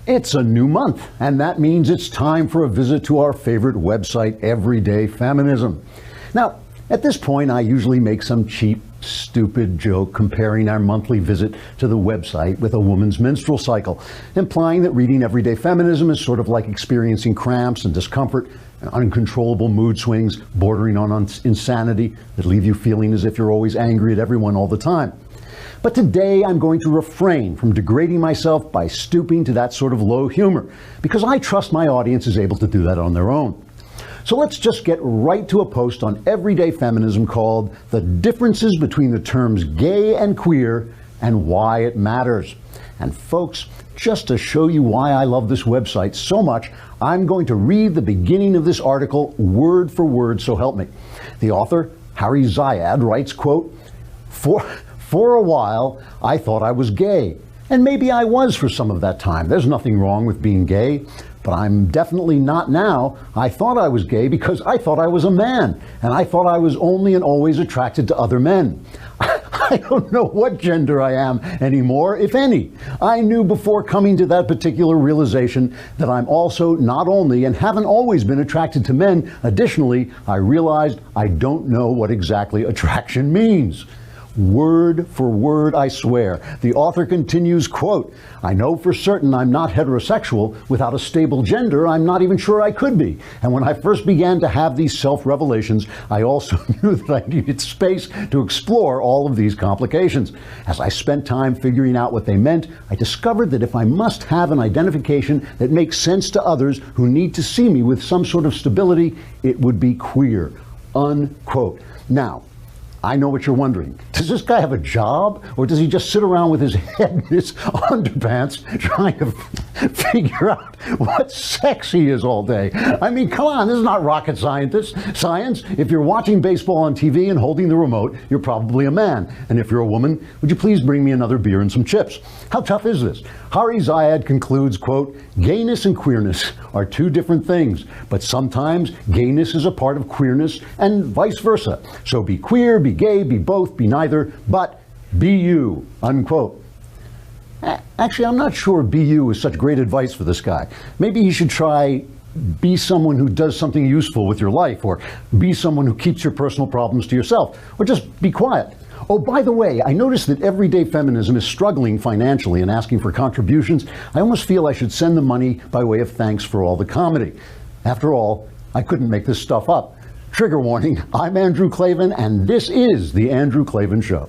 It's a new month, and that means it's time for a visit to our favorite website, Everyday Feminism. Now, at this point, I usually make some cheap, stupid joke comparing our monthly visit to the website with a woman's menstrual cycle, implying that reading Everyday Feminism is sort of like experiencing cramps and discomfort and uncontrollable mood swings bordering on insanity that leave you feeling as if you're always angry at everyone all the time. But today I'm going to refrain from degrading myself by stooping to that sort of low humor, because I trust my audience is able to do that on their own. So let's just get right to a post on Everyday Feminism called "The Differences Between the Terms Gay and Queer and Why It Matters." And folks, just to show you why I love this website so much, I'm going to read the beginning of this article word for word, so help me. The author, Harry Zayed, writes, quote, For a while, I thought I was gay, and maybe I was for some of that time. There's nothing wrong with being gay, but I'm definitely not now. I thought I was gay because I thought I was a man, and I thought I was only and always attracted to other men. I don't know what gender I am anymore, if any. I knew before coming to that particular realization that I'm also not only and haven't always been attracted to men. Additionally, I realized I don't know what exactly attraction means. Word for word, I swear. The author continues, quote, I know for certain I'm not heterosexual. Without a stable gender, I'm not even sure I could be. And when I first began to have these self-revelations, I also knew that I needed space to explore all of these complications. As I spent time figuring out what they meant, I discovered that if I must have an identification that makes sense to others who need to see me with some sort of stability, it would be queer, unquote. Now, I know what you're wondering. Does this guy have a job, or does he just sit around with his head in his underpants trying to figure out what sex he is all day? I mean, come on, this is not rocket science. If you're watching baseball on TV and holding the remote, you're probably a man. And if you're a woman, would you please bring me another beer and some chips? How tough is this? Harry Zayed concludes, quote, gayness and queerness are two different things, but sometimes gayness is a part of queerness and vice versa. So be queer, be gay, be both, be neither, but be you, unquote. Actually, I'm not sure be you is such great advice for this guy. Maybe he should try be someone who does something useful with your life, or be someone who keeps your personal problems to yourself, or just be quiet. Oh, by the way, I noticed that Everyday Feminism is struggling financially and asking for contributions. I almost feel I should send the money by way of thanks for all the comedy. After all, I couldn't make this stuff up. Trigger warning, I'm Andrew Klavan, and this is The Andrew Klavan Show.